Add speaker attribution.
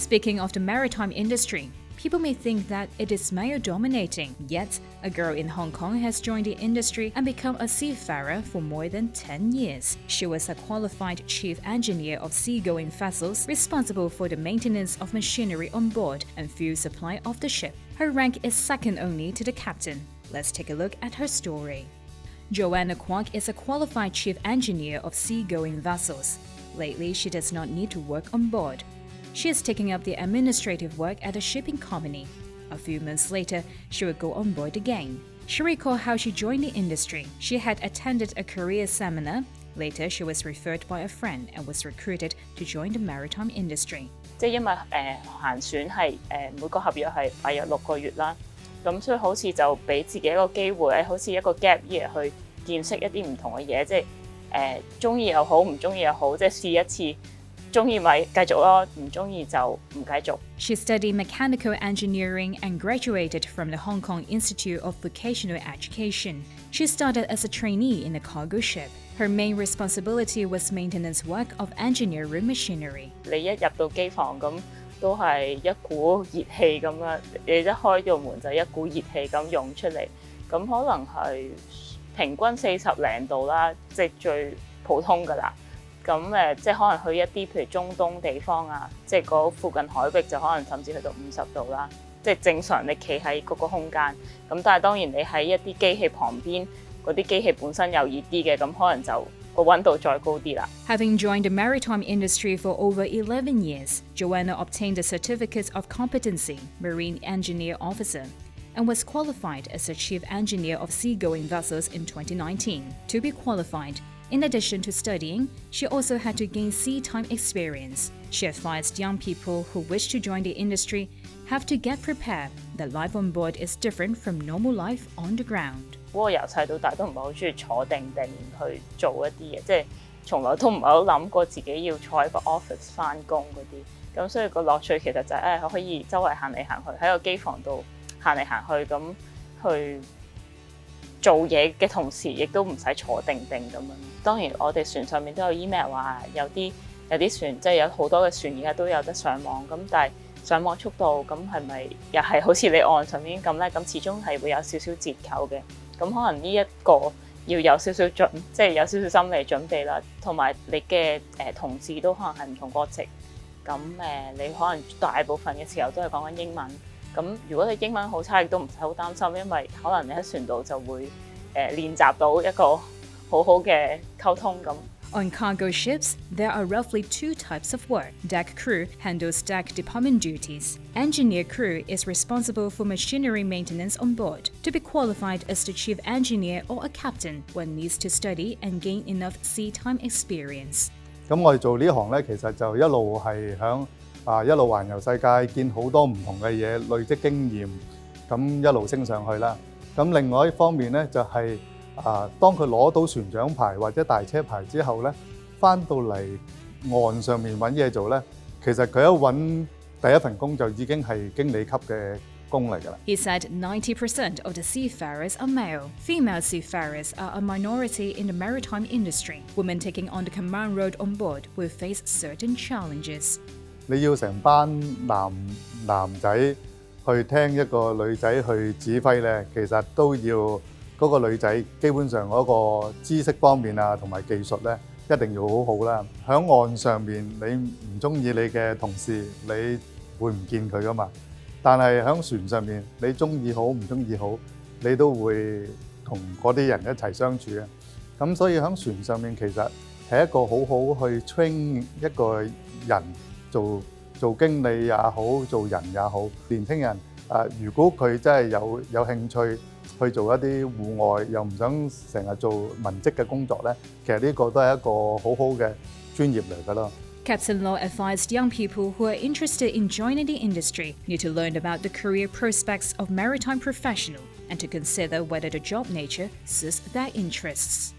Speaker 1: Speaking of the maritime industry, people may think that it is male-dominating, yet a girl in Hong Kong has joined the industry and become a seafarer for more than 10 years. She was a qualified chief engineer of seagoing vessels responsible for the maintenance of machinery on board and fuel supply of the ship. Her rank is second only to the captain. Let's take a look at her story. Joanna Kwok is a qualified chief engineer of seagoing vessels. Lately, she does not need to work on board. She is taking up the administrative work at a shipping company. A few months later, she will go on board again. She recalled how she joined the industry. She had attended a career seminar. Later, she was referred by a friend and was recruited to join the maritime industry.
Speaker 2: 即係因為行船係每個合約係8日6個月啦，咁所以好似就俾自己一個機會，好似一個 gap year 去見識一啲唔同嘅嘢，即係中意又好，唔中意又好，即係試一次。中意咪繼續咯，唔中意就唔繼續。
Speaker 1: She studied mechanical engineering and graduated from the Hong Kong Institute of Vocational Education. She started as a trainee in a cargo ship. Her main responsibility was maintenance work of engineering machinery.
Speaker 2: 你一入到機房咁，都係一股熱氣咁樣，你一開到門就一股熱氣咁湧出嚟，咁可能係平均40零度啦，即係最普通㗎啦。咁即係可能去一啲譬如中東地方啊，即係嗰附近海域就可能甚至去到50度啦。即係正常你企喺嗰個空間，咁但係當然你喺一啲機器旁邊，嗰啲機器本身又熱啲嘅，咁可能就個溫度再高啲啦。
Speaker 1: Having joined the maritime industry for over 11 years, Joanna obtained the Certificate of Competency, Marine Engineer Officer, and was qualified as a Chief Engineer of Seagoing Vessels in 2019. To be qualified, in addition to studying, she also had to gain sea time experience. She advised young people who wish to join the industry have to get prepared that life on board is different from normal life on the ground.
Speaker 2: 我由細到大都唔係好中意坐定定去做一啲嘢，即係從來都唔係好諗過自己要坐喺個 office 返工嗰啲。咁所以個樂趣其實就係可以周圍行嚟行去，喺個機房度行嚟行去咁去。做嘢嘅同時，亦都唔使坐定定咁樣。當然，我哋船上面都有 email 話有啲船，即係有好多嘅船而家都有得上網。咁但係上網速度咁係咪又係好似你岸上面咁咧？咁始終係會有少少折扣嘅。咁可能呢一個要有少少即係有少少心理準備啦。同埋你嘅同事都可能係唔同國籍。咁你可能大部分嘅時候都係講緊英文。咁如果你英文好差，亦都唔使好擔心，因為可能你喺船度就會練習到一個好好嘅溝通咁。
Speaker 1: On cargo ships, there are roughly two types of work. Deck crew handles deck department duties. Engineer crew is responsible for machinery maintenance on board. To be qualified as the chief engineer or a captain, one needs to study and gain enough sea time experience.
Speaker 3: 咁我哋做呢行咧，其實就一路係響一路環遊世界，見好多唔同嘅嘢，累積經驗，咁一路升上去啦。咁另外一方面咧，就係當佢攞到船長牌或者大車牌之後咧，翻到嚟岸上面揾嘢做咧，其實佢一揾第一份工就已經係經理級嘅工嚟㗎啦。
Speaker 1: He said 90% of the seafarers are male. Female seafarers are a minority in the maritime industry. Women taking on the command role on board will face certain challenges.
Speaker 3: 你要成班男仔去聽一個女仔去指揮咧，其實都要嗰個女仔基本上嗰個知識方面啊，同埋技術咧，一定要好好啦。喺岸上面，你唔中意你嘅同事，你會唔見佢噶嘛？但係喺船上面，你中意好唔中意好，你都會同嗰啲人一齊相處啊。咁所以喺船上面其實係一個好好去 train 一個人。做經理也好，做人也好，年輕人如果佢真係有興趣去做一啲戶外，又唔想成日做文職嘅工作咧，其實呢個都係一個好好嘅專業嚟㗎咯。
Speaker 1: Captain Law advised young people who are interested in joining the industry need to learn about the career prospects of maritime professionals and to consider whether the job nature suits their interests.